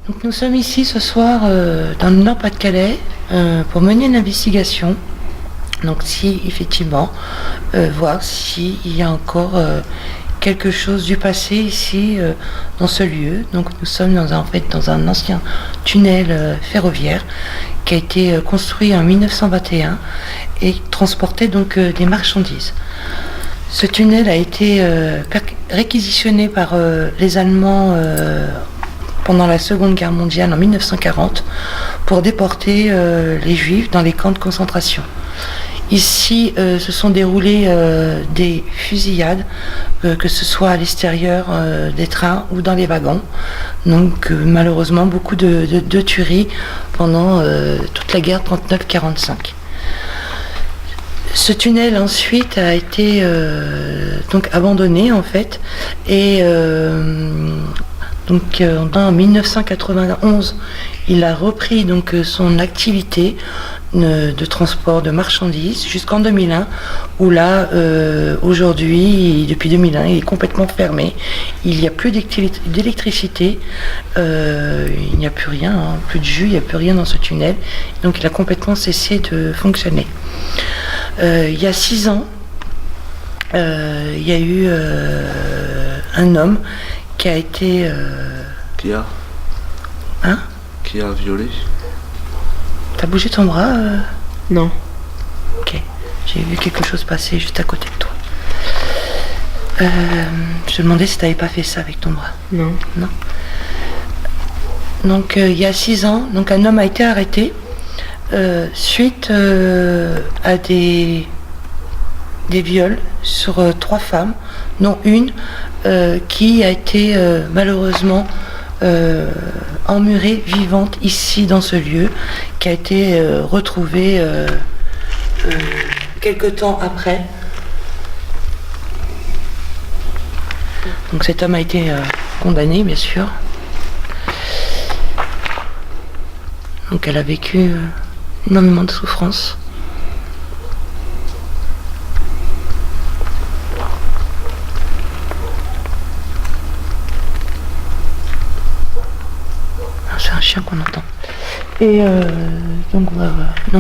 Donc nous sommes ici ce soir dans le Nord-Pas-de-Calais pour mener une investigation. Donc si effectivement, voir s'il y a encore quelque chose du passé ici dans ce lieu. Donc nous sommes dans un ancien tunnel ferroviaire qui a été construit en 1921 et transportait donc des marchandises. Ce tunnel a été réquisitionné par les Allemands pendant la Seconde Guerre mondiale en 1940 pour déporter les Juifs dans les camps de concentration. Ici se sont déroulées des fusillades, que ce soit à l'extérieur des trains ou dans les wagons. Donc malheureusement beaucoup de tueries pendant toute la guerre 39-45. Ce tunnel ensuite a été donc abandonné en fait et donc en 1991 il a repris donc son activité de transport de marchandises jusqu'en 2001 où là aujourd'hui depuis 2001 il est complètement fermé, il n'y a plus d'électricité, il n'y a plus rien, hein, plus de jus, il n'y a plus rien dans ce tunnel, donc il a complètement cessé de fonctionner. Il y a 6 ans il y a eu un homme qui a été Qui a Hein? Qui a violé? T'as bougé ton bras Non. Ok. J'ai vu quelque chose passer juste à côté de toi. Je te demandais si t'avais pas fait ça avec ton bras. Non. Non. Donc il y a 6 ans, donc un homme a été arrêté suite à des viols sur 3 femmes, dont une qui a été malheureusement emmurée vivante ici dans ce lieu, qui a été retrouvée quelque temps après. Donc cet homme a été condamné bien sûr. Donc elle a vécu énormément de souffrance. C'est un chien qu'on entend. Et donc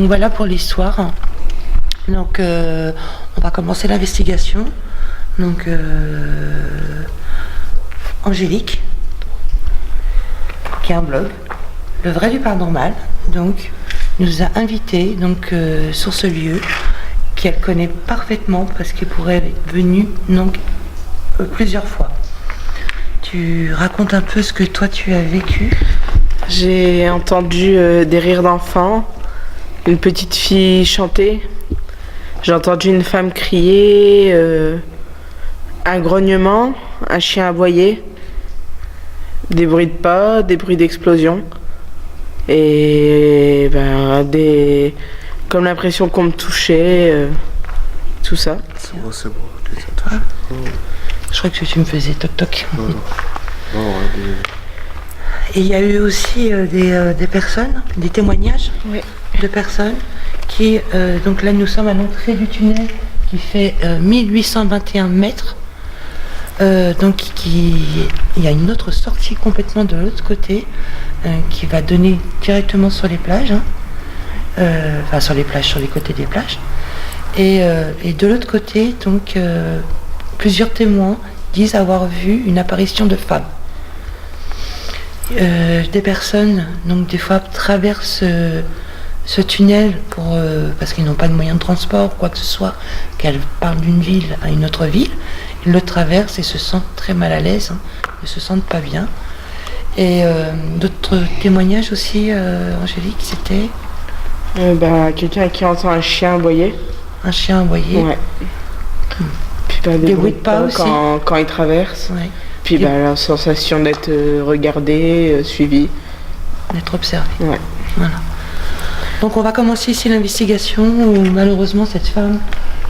voilà pour l'histoire. Donc on va commencer l'investigation. Donc Angélique, qui a un blog, Le Vrai du Paranormal, donc nous a invités donc sur ce lieu qu'elle connaît parfaitement parce qu'elle pourrait être venue donc plusieurs fois. Tu racontes un peu ce que toi tu as vécu? J'ai entendu des rires d'enfants, une petite fille chanter. J'ai entendu une femme crier, un grognement, un chien aboyer, des bruits de pas, des bruits d'explosion. Et comme l'impression qu'on me touchait, tout ça. C'est bon, tu t'as touché. Oh. Je crois que tu me faisais toc-toc. Non, non. Non, ouais, Et il y a eu aussi des personnes, des témoignages de personnes qui, donc là nous sommes à l'entrée du tunnel qui fait 1821 mètres. Donc il y a une autre sortie complètement de l'autre côté qui va donner directement sur les plages, hein. Enfin sur les plages, sur les côtés des plages. Et de l'autre côté, donc plusieurs témoins disent avoir vu une apparition de femmes. Des personnes, donc des fois traversent ce tunnel parce qu'ils n'ont pas de moyens de transport, quoi que ce soit, qu'elles partent d'une ville à une autre ville, ils le traversent et se sentent très mal à l'aise, hein, ne se sentent pas bien. Et d'autres témoignages aussi, Angélique, c'était quelqu'un qui entend un chien aboyer. un chien aboyé. Ouais. Puis des bruits de pas aussi quand il traverse. Ouais. Puis la sensation d'être regardé, suivi. D'être observé. Ouais. Voilà. Donc on va commencer ici l'investigation où malheureusement cette femme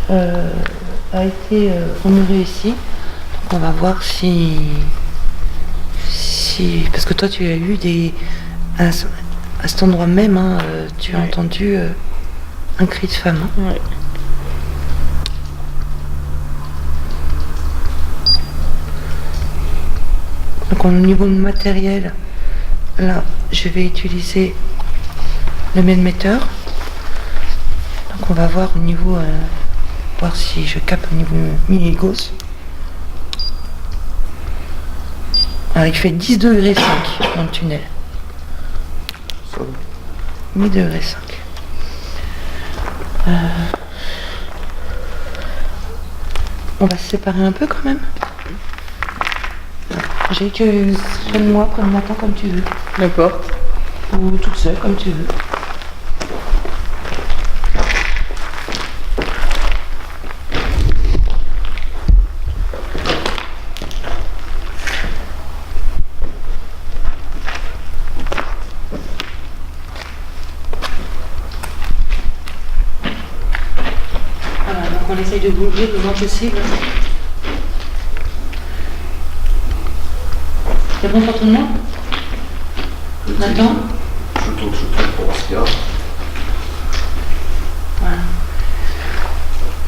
a été emmurée ici. Donc on va voir si parce que toi tu as eu à cet endroit même, hein, tu as entendu un cri de femme. Hein. Ouais. Donc au niveau matériel, là, je vais utiliser le mètre-metteur. Donc on va voir au niveau, voir si je capte au niveau milligauss. Alors il fait 10 degrés 5 dans le tunnel. Ça va. 10 degrés 5. On va se séparer un peu quand même. J'ai que prenne-moi, prenne-moi temps comme tu veux. N'importe. Ou toute seule comme tu veux. Voilà, donc on essaye de bouger le moins possible. C'est bon pour tout le monde? Nathan? Je tourne pour voir ce qu'il y a. Voilà.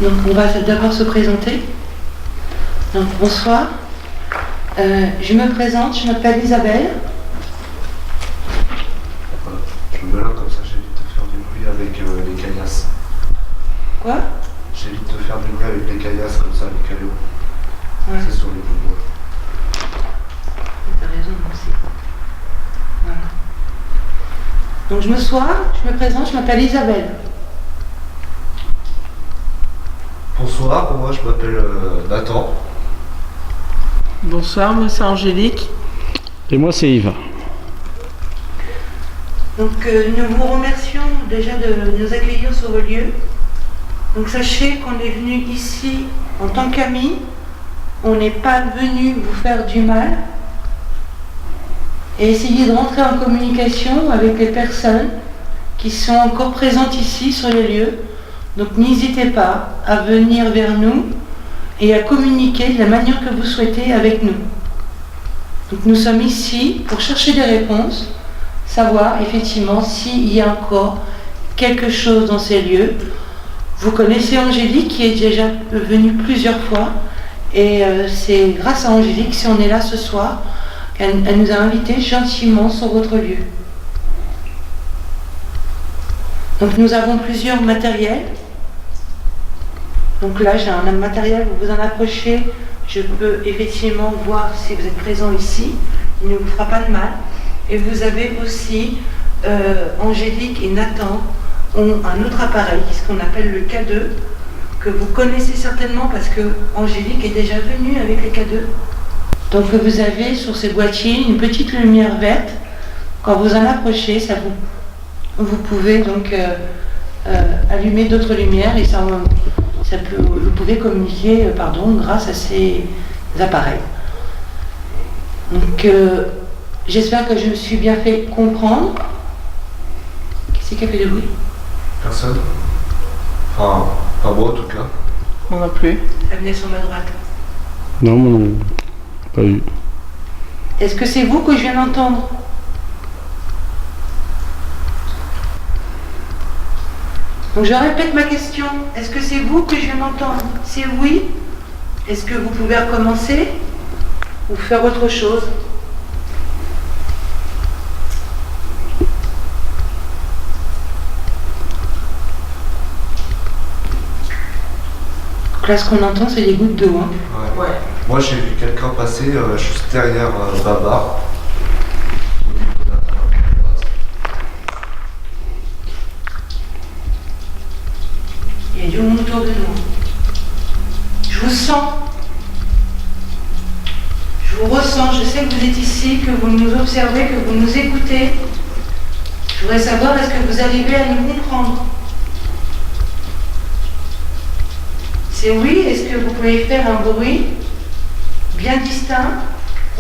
Donc on va d'abord se présenter. Donc bonsoir. Je me présente, je m'appelle Isabelle. Voilà. Je me mets là comme ça, j'évite de faire du bruit avec les caillasses. Quoi? J'évite de faire du bruit avec les caillasses comme ça, les cailloux. Ouais. C'est sur les bouts de bois. T'as raison aussi. Voilà. Donc je me présente, je m'appelle Isabelle. Bonsoir, moi je m'appelle Nathan. Bonsoir, moi c'est Angélique. Et moi, c'est Yves. Donc nous vous remercions déjà de nous accueillir sur vos lieux. Donc sachez qu'on est venu ici en tant qu'amis. On n'est pas venu vous faire du mal. Et essayer de rentrer en communication avec les personnes qui sont encore présentes ici sur les lieux. Donc n'hésitez pas à venir vers nous et à communiquer de la manière que vous souhaitez avec nous. Donc nous sommes ici pour chercher des réponses, savoir effectivement s'il y a encore quelque chose dans ces lieux. Vous connaissez Angélique qui est déjà venue plusieurs fois et c'est grâce à Angélique si on est là ce soir. Elle nous a invités gentiment sur votre lieu. Donc nous avons plusieurs matériels. Donc là j'ai un matériel, vous vous en approchez, je peux effectivement voir si vous êtes présent ici, il ne vous fera pas de mal. Et vous avez aussi Angélique et Nathan ont un autre appareil, ce qu'on appelle le K2, que vous connaissez certainement parce que Angélique est déjà venue avec les K2. Donc vous avez sur ces boîtiers une petite lumière verte. Quand vous en approchez, vous pouvez donc allumer d'autres lumières et vous pouvez communiquer grâce à ces appareils. Donc j'espère que je me suis bien fait comprendre. Qui c'est qui a fait du bruit? Personne. Enfin, pas moi en tout cas. On n'a plus. Elle venait sur ma droite. Non, moi non. Pas eu. Est-ce que c'est vous que je viens d'entendre? Donc je répète ma question. Est-ce que c'est vous que je viens d'entendre? Si oui, est-ce que vous pouvez recommencer ou faire autre chose? Donc là, ce qu'on entend, c'est des gouttes d'eau. Hein. Ouais. Moi j'ai vu quelqu'un passer juste derrière Babar. Au niveau de la terrasse. Il y a du monde autour de nous. Je vous sens. Je vous ressens. Je sais que vous êtes ici, que vous nous observez, que vous nous écoutez. Je voudrais savoir, est-ce que vous arrivez à nous comprendre? C'est oui, est-ce que vous pouvez faire un bruit bien distinct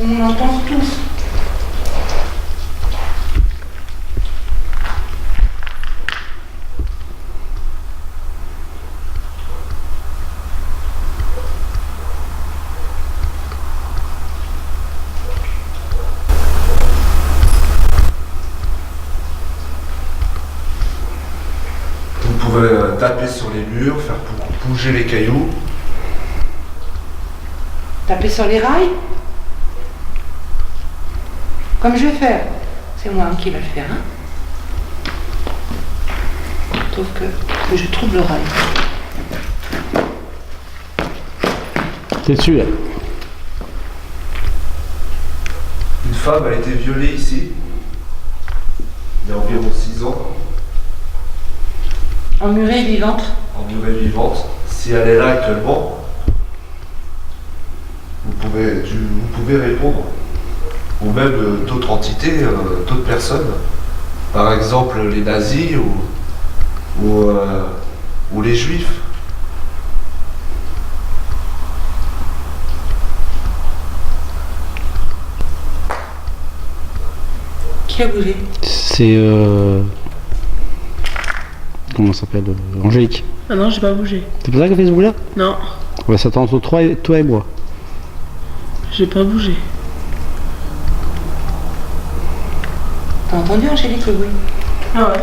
où on entend tous? Vous pouvez taper sur les murs, faire bouger les cailloux. Taper sur les rails? Comme je vais faire. C'est moi qui va le faire. Hein. Sauf que je trouve l'oreille. T'es dessus là. Une femme a été violée ici, il y a environ 6 ans, Emmurée vivante. emmurée vivante. Si elle est là actuellement, vous pouvez répondre. Ou même d'autres entités, d'autres personnes. Par exemple les nazis ou les juifs. Qui a bougé? C'est. Comment ça s'appelle Angélique. Ah non, j'ai pas bougé. C'est pour ça qu'elle fait ce bruit là? Non, Ouais, ça t'entend entre toi et moi. j'ai pas bougé. T'as entendu Angélique le bruit? Ah ouais.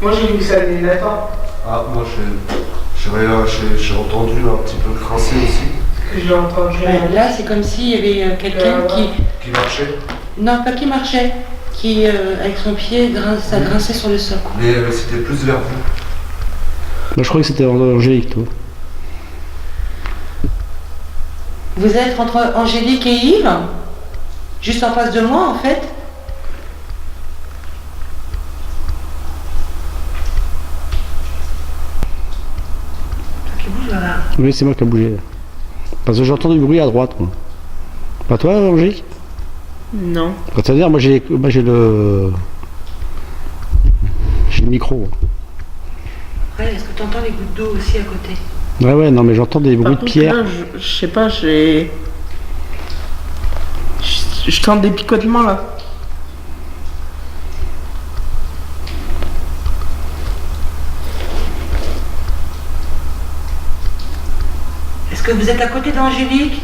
Moi j'ai vu ça les lapins. Ah, moi j'ai entendu un petit peu grincer aussi. Que j'ai entendu. Là, c'est comme s'il y avait quelqu'un qui... Qui marchait. Non, pas qui marchait. Qui, avec son pied, ça grinçait sur le sol. Mais c'était plus vers vous. Moi je crois que c'était Angélique, toi. Vous êtes entre Angélique et Yves? Juste en face de moi, en fait? Qui bouge là? Oui, c'est moi qui a bougé là. Parce que j'entends du bruit à droite, moi. Pas toi, Angélique? Non. C'est-à-dire, moi j'ai le. J'ai le micro. Ouais, est-ce que tu entends les gouttes d'eau aussi à côté? Ouais, non, mais j'entends des bruits Par de contre, pierre. là, je sais pas, j'ai. Je tente des picotements là. Est-ce que vous êtes à côté d'Angélique?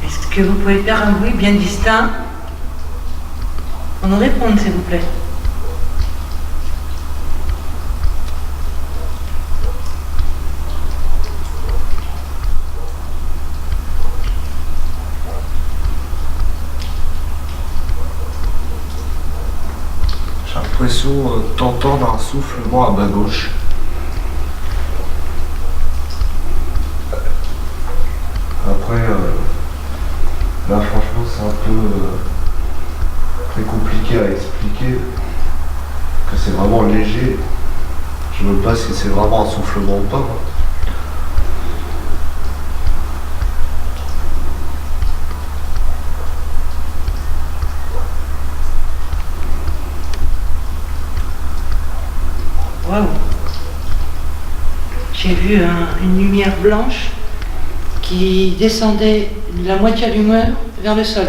Est-ce que vous pouvez faire un bruit bien distinct pour nous répondre, s'il vous plaît? J'ai l'impression d'entendre un soufflement à ma gauche. Après, là franchement c'est un peu très compliqué à expliquer, que c'est vraiment léger. Je ne sais pas si c'est vraiment un soufflement ou pas. Waouh! J'ai vu une lumière blanche qui descendait de la moitié du mur vers le sol.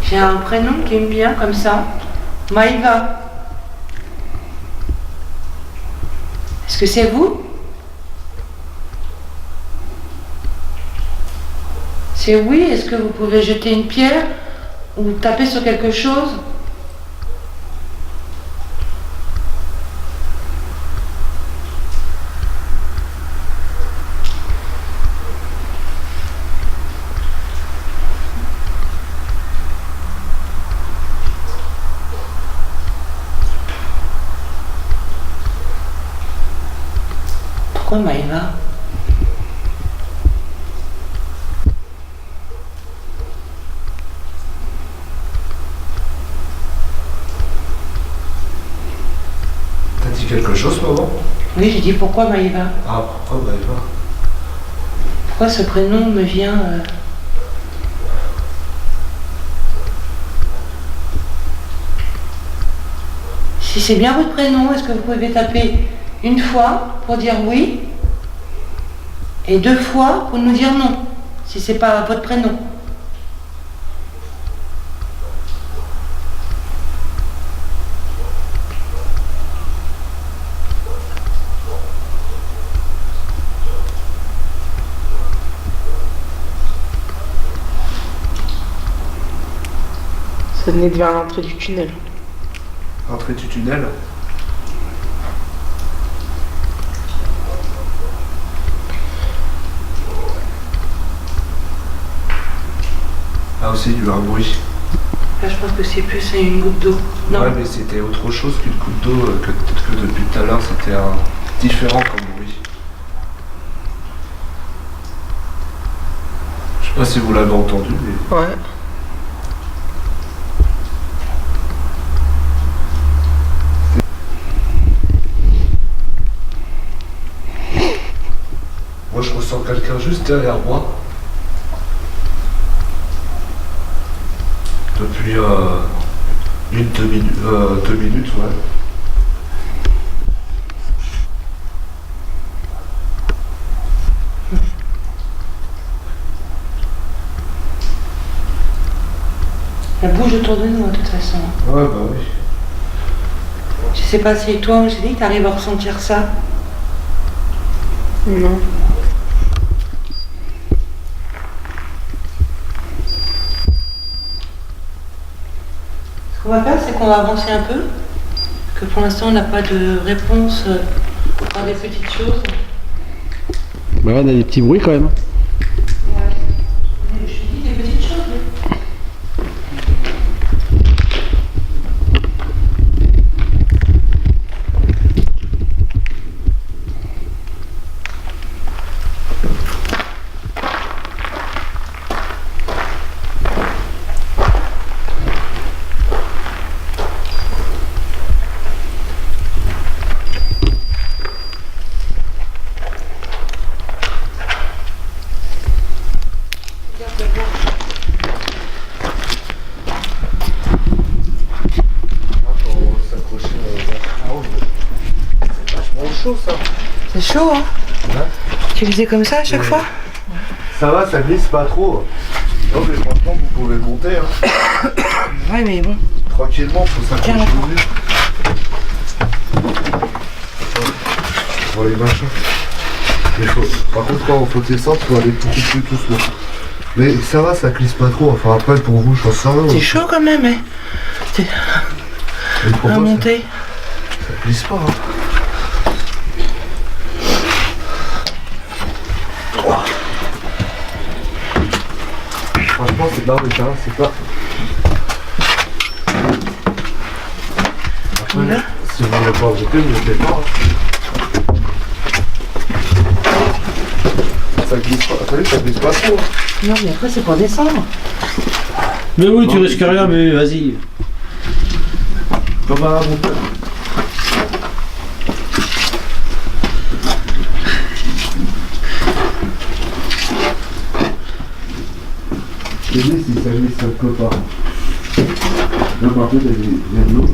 J'ai un prénom qui me vient comme ça, Maïva. Est-ce que c'est vous? C'est oui, est-ce que vous pouvez jeter une pierre ou taper sur quelque chose? Pourquoi Maïva? T'as dit quelque chose, maman? Oui, j'ai dit pourquoi Maïva? Ah, pourquoi Maëva? Pourquoi ce prénom me vient Si c'est bien votre prénom, est-ce que vous pouvez taper une fois pour dire oui? Et 2 fois pour nous dire non, si c'est pas votre prénom. Ça venait de vers l'entrée du tunnel. Entrée du tunnel. Ah aussi, il y a eu un bruit. Là, je pense que c'est plus une goutte d'eau. Non. Ouais, mais c'était autre chose qu'une goutte d'eau, que peut-être que depuis tout à l'heure, c'était différent comme bruit. Je sais pas si vous l'avez entendu, mais... Ouais. Moi, je ressens quelqu'un juste derrière moi. Depuis 2 minutes, ouais. Elle bouge autour de nous, de toute façon. Ouais, bah oui. Je sais pas si toi, Angélique, t'arrives à ressentir ça. Non. Ce qu'on va faire, c'est qu'on va avancer un peu. Parce que pour l'instant, on n'a pas de réponse par des petites choses. Bah, on a des petits bruits quand même. Je dis des petites choses. Oui. C'est chaud, hein? Ouais. Tu faisais comme ça à chaque fois? Ça va, ça glisse pas trop. Non, mais franchement, vous pouvez monter, hein. Ouais, mais bon. Tranquillement, faut s'accrocher Tiens, au mur. Pour les machins. Mais par contre, quand on faut descendre, faut aller beaucoup plus doucement. Mais ça va, ça glisse pas trop. Enfin, après, pour vous, je pense que ça va. C'est chaud quand même, hein? C'est Mais pour à moi, monter. ça glisse pas, hein. Franchement, c'est là, mais ça va, c'est pas. Après, Là. si vous voulez pas monter, vous montez pas. Hein. Ça glisse pas. Attendez, ça glisse pas trop. Hein. Non, mais après, c'est pour descendre. Mais oui, tu risques rien, mais vas-y. Comme à la montagne. Je te dis si ça glisse quelque part. Là, par contre, il y a de l'eau.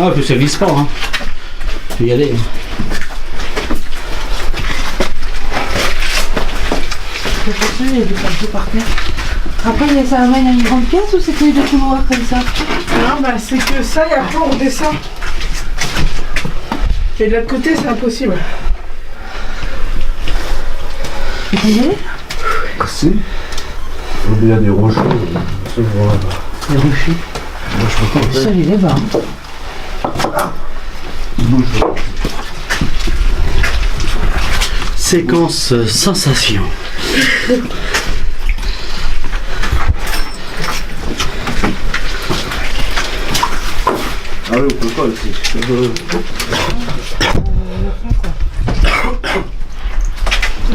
Ah, puis ça glisse pas, hein. Tu peux y aller. C'est pour ça, il y a du papier par terre. Après, ça amène à une grande pièce ou c'est que des couloirs comme ça? Non, bah c'est que ça et après on redescend. Et de l'autre côté, c'est impossible. Tu peux y aller? Ah si. Il y a des rochers. Ce voilà. Les rochers. Moi, je peux pas Ça, il est bas. Séquence sensation. Ah oui, on peut pas ici. C'est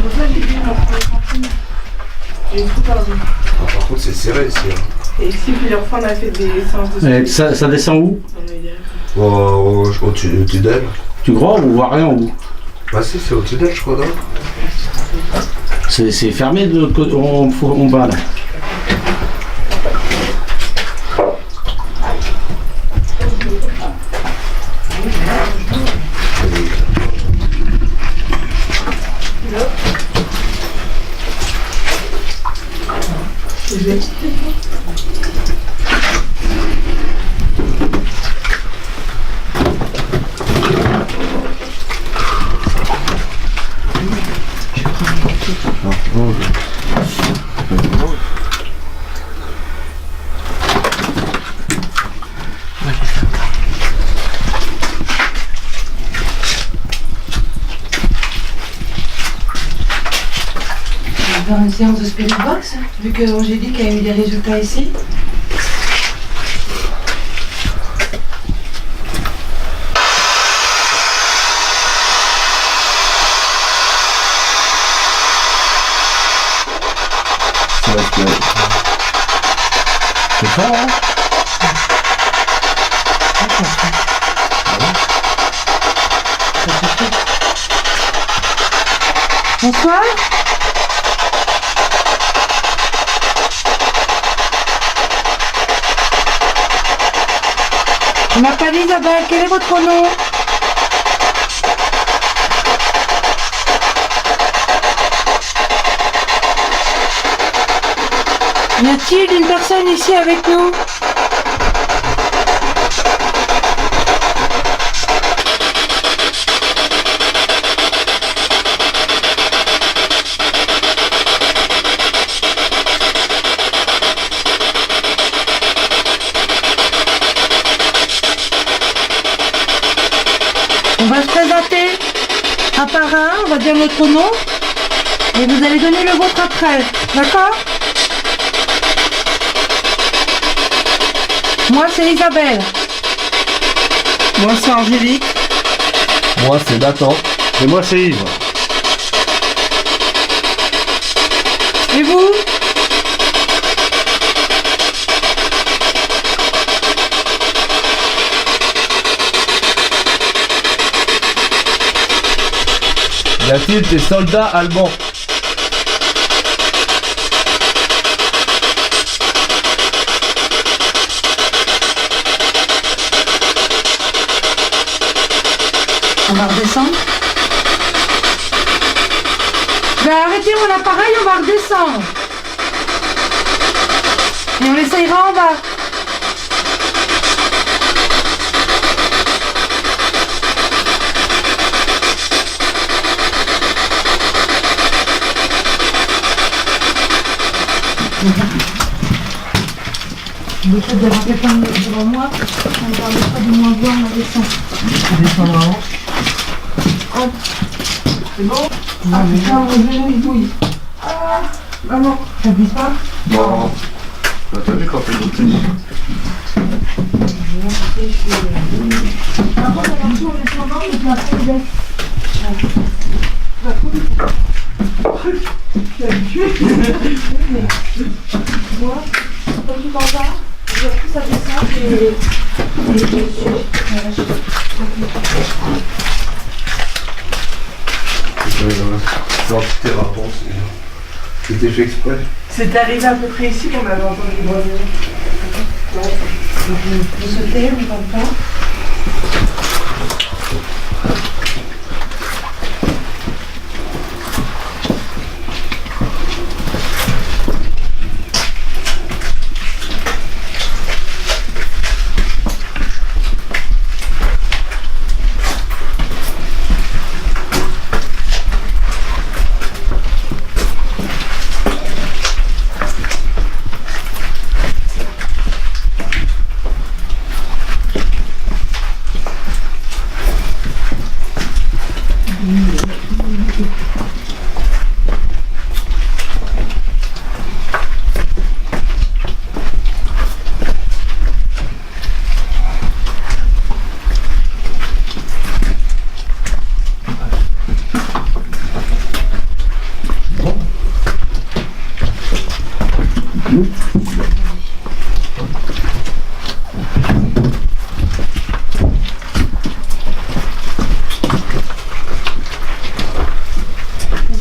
pour ça que j'ai dit on va faire une fois par jour. Par contre, c'est serré ici. Hein. Et ici, plusieurs fois, on a fait des séances de Et ça descend où? Au tunnel. Tu crois ou on voit rien en haut? Bah si, c'est au tunnel, je crois, non? C'est fermé de l'autre côté, on va là. Dans une séance de Spirit Box, vu que Angélique a eu des résultats ici. C'est fort, hein? Bonsoir. Je m'appelle Isabelle, quel est votre nom? Y a-t-il une personne ici avec nous? On va se présenter un par un, on va dire notre nom et vous allez donner le vôtre après, d'accord? Moi c'est Isabelle. Moi, c'est Angélique. Moi, c'est Nathan. Et moi, c'est Yves. Et vous? Y a-t-il des soldats allemands? On va redescendre. Je vais arrêter mon appareil, on va redescendre. Et on essayera en bas. Le fait d'avoir quelqu'un devant moi, ça me permettra de moins voir ma descente. Descendre avant. Hop. C'est bon? Ah putain, mon genou il bouille. Ah, maman, ça glisse pas? Non. Bah, t'as vu quand t'es monté? Par contre, attention, en descendant, le plafond il baisse. Le plafond il baisse. Je suis habituée. Moi, quand tu t'en vas, je vois plus ça descend et L'antithérapie, c'était fait exprès. C'est arrivé à peu près ici qu'on avait entendu grogner. vous sautez, on ne pas.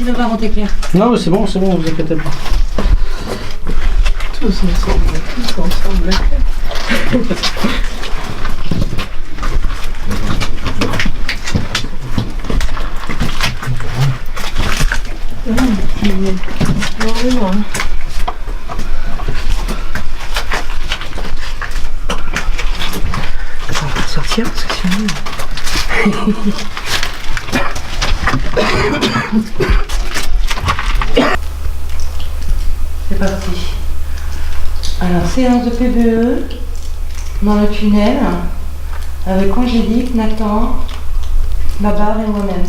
vas-y, va monter Claire. Non, mais c'est bon, vous inquiétez pas. Tous ensemble, d'accord. Ça va sortir parce que sinon. C'est parti. Alors, séance de PBE dans le tunnel avec Angélique, Nathan, Babar et moi-même.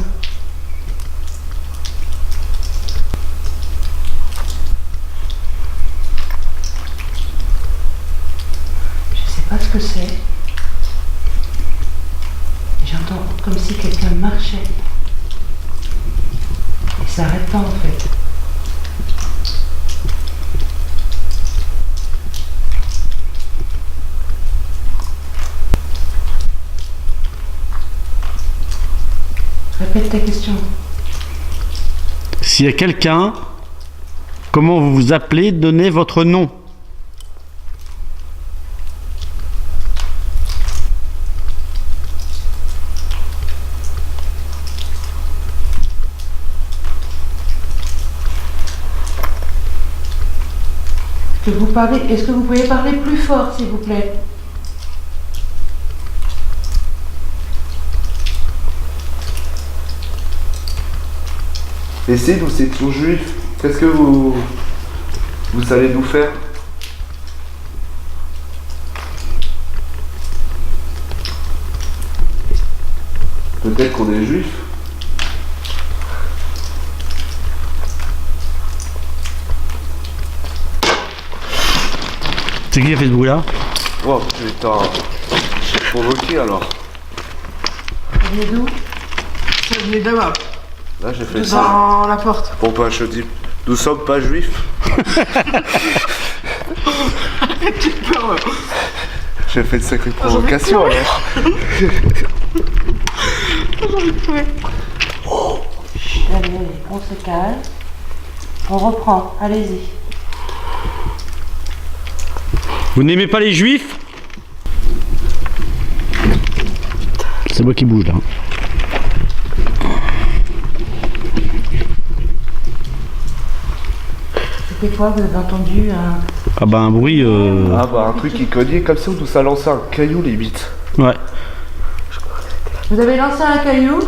Je sais pas ce que c'est. J'entends comme si quelqu'un marchait. Et ça arrête pas en fait. Répète ta question. S'il y a quelqu'un, comment vous vous appelez, donnez votre nom. Est-ce que vous pouvez parler plus fort, s'il vous plaît? Et si nous étions juifs, qu'est-ce que vous allez nous faire? Peut-être qu'on est juifs. C'est qui a fait ce bruit-là? Oh putain, provoqué alors. Vous venez d'où? Ça venait là-bas, Là j'ai fait ça. dans la porte. Bon bah je dis, nous sommes pas juifs. J'ai fait une sacrée provocation alors. Allez, on se calme. On reprend, allez-y. Vous n'aimez pas les juifs? C'est moi qui bouge là. C'était quoi? Vous avez entendu un... Ah bah un bruit... Ah bah un truc qui cognait comme ça, où ça lançait un caillou limite. Ouais. Vous avez lancé un caillou?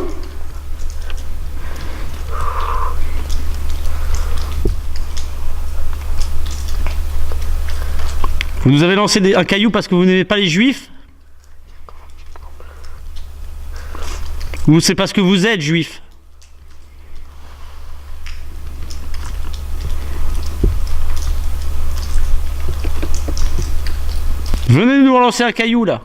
Vous nous avez lancé un caillou parce que vous n'aimez pas les juifs? Ou c'est parce que vous êtes juif? Venez nous relancer un caillou là.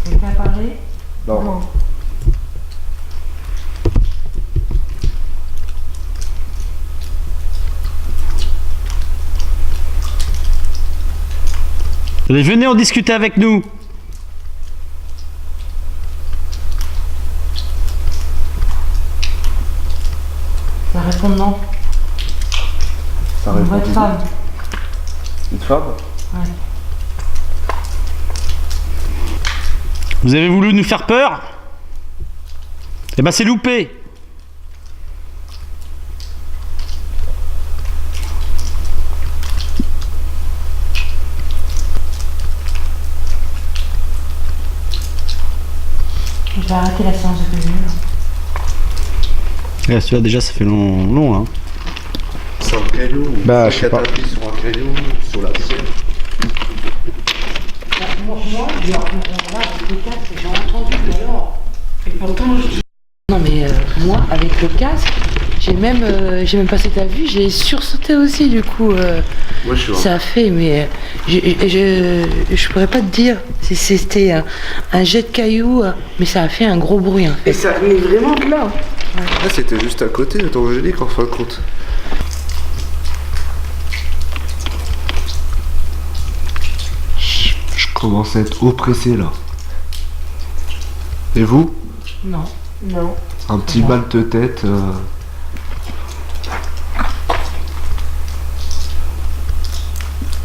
Quelqu'un a parlé? Non. Allez, venez en discuter avec nous. Ça répond non. Ça Une répond vraie femme. Une femme? Ouais. Vous avez voulu nous faire peur? Eh ben c'est loupé. Je vais arrêter la séance de PBE. Ouais, celui-là déjà ça fait long hein. C'est un caillou. Bah, je sais pas. T'appuies sur un caillou, sur la scène. Moi, là, avec le casque, j'ai entendu alors. Et pourtant, je dis... Non, mais moi, avec le casque, j'ai même passé ta vue, j'ai sursauté aussi du coup. Moi, je suis Ça a fait, mais je pourrais pas te dire si c'était un jet de cailloux, mais ça a fait un gros bruit en fait. Et ça venait vraiment de là. Ah, c'était juste à côté de ton Angélique en fin de compte. Je commence à être oppressé là. Et vous? Non. Non. Un petit mal de tête.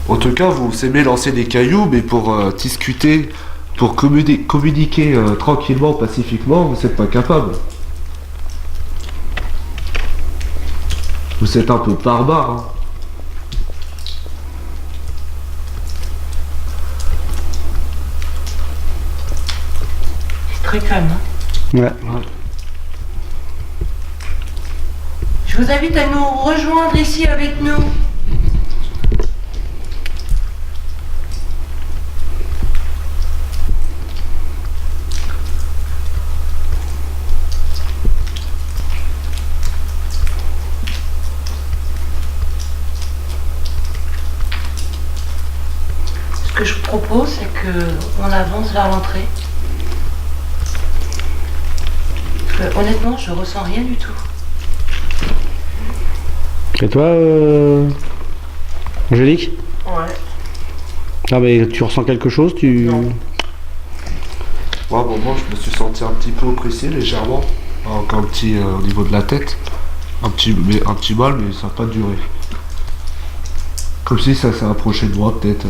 En tout cas, vous aimez lancer des cailloux, mais pour discuter, pour communiquer tranquillement, pacifiquement, vous n'êtes pas capable. Vous êtes un peu barbare. Hein. C'est très calme. Hein. Ouais. Je vous invite à nous rejoindre ici avec nous. Ce que je vous propose, c'est qu'on avance vers l'entrée. Parce que, honnêtement, je ressens rien du tout. Et toi, Angélique? Ouais. Ah, mais tu ressens quelque chose? Non. Moi, à un moment, je me suis senti un petit peu oppressé légèrement. Encore un petit au niveau de la tête. Un petit mal, mais ça n'a pas duré. Comme si ça s'est approché de moi, peut-être.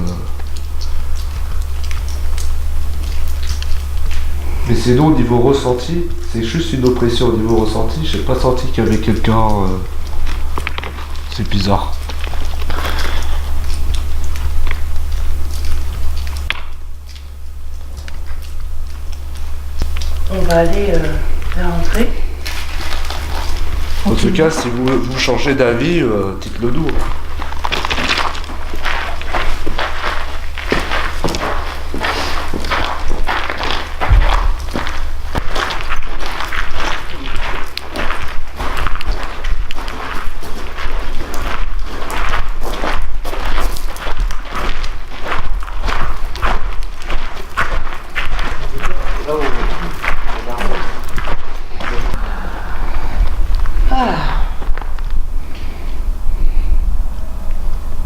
Mais sinon, au niveau ressenti, c'est juste une oppression. Au niveau ressenti, j'ai pas senti qu'il y avait quelqu'un. C'est bizarre. On va aller vers l'entrée. En tout cas, si vous changez d'avis, dites-le nous.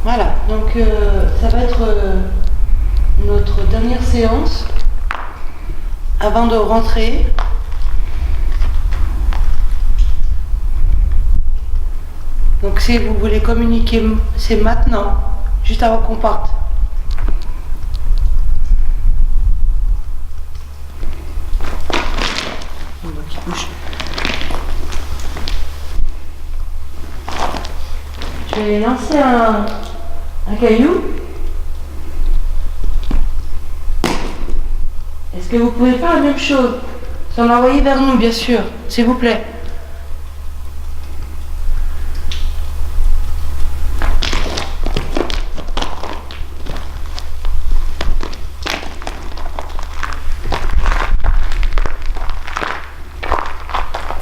Voilà, donc ça va être notre dernière séance avant de rentrer. Donc si vous voulez communiquer, c'est maintenant, juste avant qu'on parte. On voit qu'il bouge. Je vais lancer un caillou. Est-ce que vous pouvez faire la même chose sans l'envoyer vers nous, bien sûr, s'il vous plaît?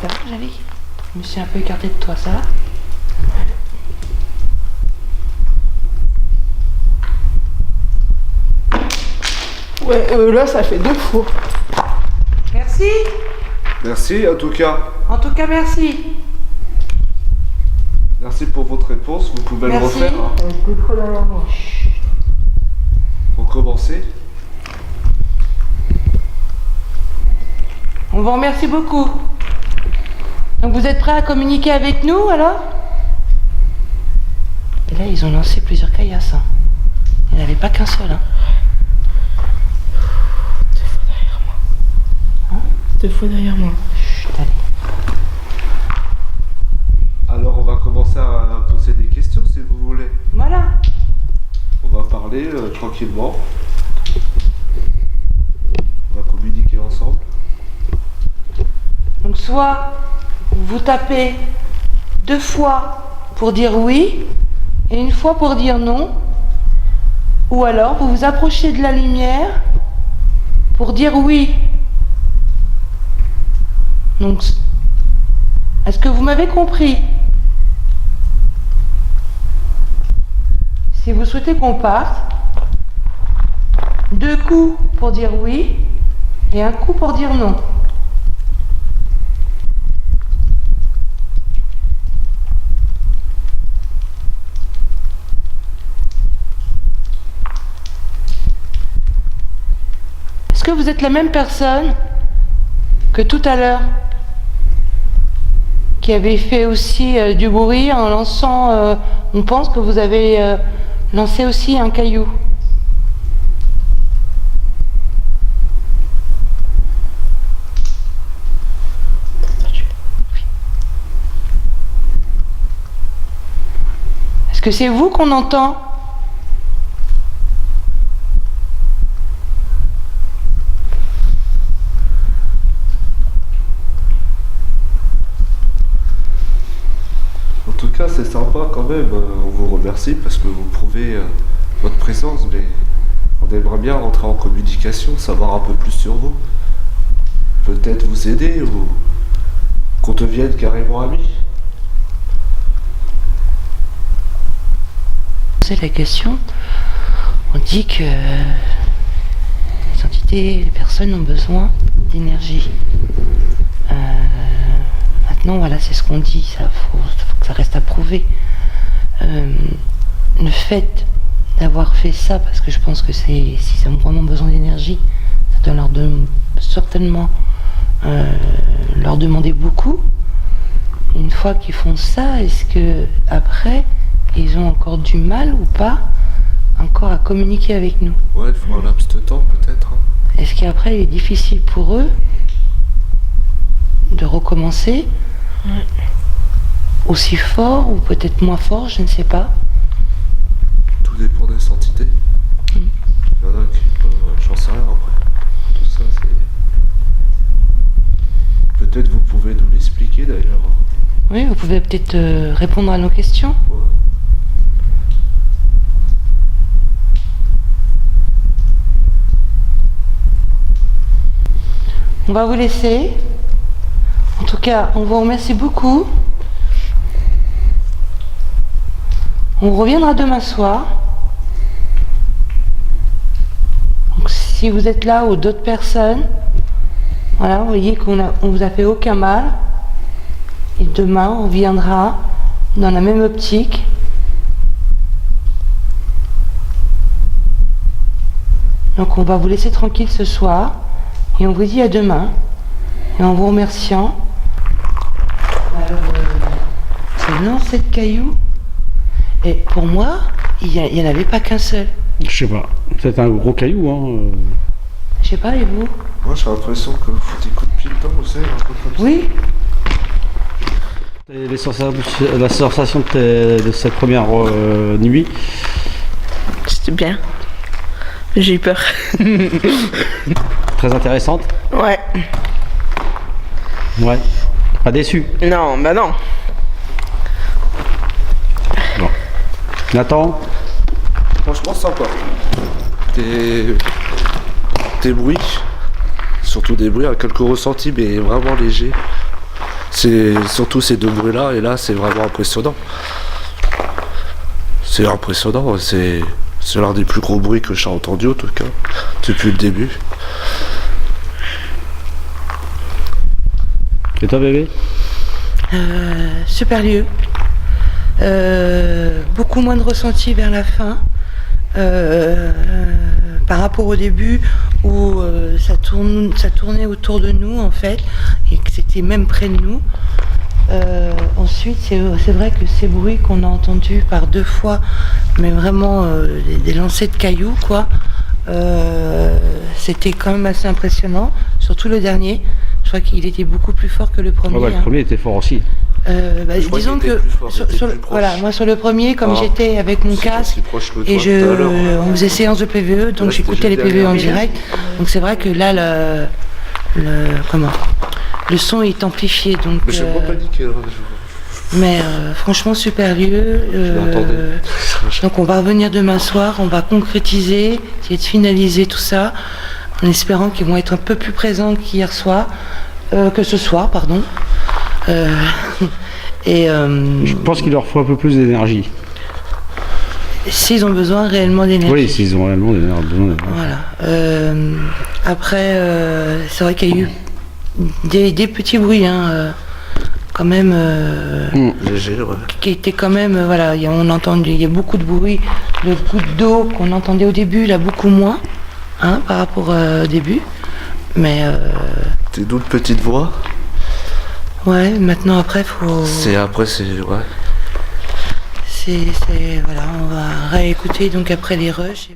Ça va, Angélique? Je me suis un peu écartée de toi, ça va? Ouais, là, ça fait 2 fois. Merci. Merci en tout cas. En tout cas, merci. Merci pour votre réponse. Vous pouvez Merci. le refaire. Hein. Deux fois derrière moi. Recommencer. On vous remercie beaucoup. Donc vous êtes prêts à communiquer avec nous alors? Et là ils ont lancé plusieurs caillasses. Hein. Il n'y en avait pas qu'un seul. Hein. 2 fois derrière moi. Chut, allez. Alors on va commencer à poser des questions si vous voulez. Voilà. On va parler tranquillement. On va communiquer ensemble. Donc soit vous tapez 2 fois pour dire oui et 1 fois pour dire non. Ou alors vous vous approchez de la lumière pour dire oui. Donc, est-ce que vous m'avez compris? si vous souhaitez qu'on parte, 2 coups pour dire oui et 1 coup pour dire non. Est-ce que vous êtes la même personne que tout à l'heure, qui avait fait aussi du bruit en lançant, on pense que vous avez lancé aussi un caillou? Est-ce que c'est vous qu'on entend? En tout cas, c'est sympa quand même. On vous remercie parce que vous prouvez votre présence, mais on aimerait bien rentrer en communication, savoir un peu plus sur vous. Peut-être vous aider ou qu'on devienne carrément amis. C'est la question. On dit que les entités, les personnes ont besoin d'énergie. Maintenant, voilà, c'est ce qu'on dit. Ça, faut que ça reste à prouver. Le fait d'avoir fait ça, parce que je pense que si ils ont vraiment besoin d'énergie, ça doit certainement leur demander beaucoup. Une fois qu'ils font ça, est-ce que après ils ont encore du mal ou pas encore à communiquer avec nous? Ouais, il faut un laps de temps peut-être. Est-ce qu'après il est difficile pour eux de recommencer aussi fort ou peut-être moins fort, je ne sais pas. Tout dépend des entités. Il y en a qui peuvent, j'en sais rien après. Tout ça, c'est... Peut-être vous pouvez nous l'expliquer d'ailleurs. Oui, vous pouvez peut-être répondre à nos questions. Ouais. On va vous laisser. En tout cas, on vous remercie beaucoup. On reviendra demain soir. Donc, si vous êtes là ou d'autres personnes, voilà, vous voyez qu'on vous a fait aucun mal. Et demain, on viendra dans la même optique. Donc, on va vous laisser tranquille ce soir. Et on vous dit à demain. Et en vous remerciant. Alors, c'est lancer de cailloux. Et pour moi, il n'y en avait pas qu'un seul. Je sais pas. C'est un gros caillou, hein. Je sais pas, et vous? Moi j'ai l'impression que vous foutez des coups de pied dedans, vous savez, un peu comme ça. Oui. La sensation de cette première nuit? C'était bien. J'ai eu peur. Très intéressante? Ouais. Ouais. Pas déçu? Non, bah non. Bon. Nathan? Franchement sympa. Des bruits, surtout des bruits à quelques ressentis, mais vraiment légers. C'est surtout ces 2 bruits là, et là c'est vraiment impressionnant. C'est impressionnant, c'est l'un des plus gros bruits que j'ai entendu en tout cas, depuis le début. Et toi bébé? Super lieu. Beaucoup moins de ressenti vers la fin. Par rapport au début où ça tournait autour de nous en fait et que c'était même près de nous. Ensuite c'est vrai que ces bruits qu'on a entendus par 2 fois, mais vraiment des lancers de cailloux quoi, c'était quand même assez impressionnant, surtout le dernier. Je crois qu'il était beaucoup plus fort que le premier. Ouais, le premier était fort aussi. Disons que voilà, moi sur le premier, comme j'étais avec mon casque et on faisait séance de PVE, donc j'écoutais les PVE en direct. Donc c'est vrai que là le son est amplifié, donc. Mais je ne pas paniquer. Mais franchement super lieu. Donc on va revenir demain soir, on va concrétiser, essayer de finaliser tout ça, en espérant qu'ils vont être un peu plus présents qu'hier soir, que ce soir, pardon. Je pense qu'il leur faut un peu plus d'énergie. s'ils ont besoin réellement d'énergie. Oui, s'ils ont réellement besoin d'énergie. Voilà. Après, c'est vrai qu'il y a eu des petits bruits, hein, quand même, Léger, ouais. qui étaient quand même, voilà, il y a beaucoup de bruit. Le goutte d'eau qu'on entendait au début, là, beaucoup moins, hein, par rapport au début. Mais, Des doutes petites voix. ouais, maintenant, après, faut... Après, c'est. Ouais. Voilà, on va réécouter donc après les rushs.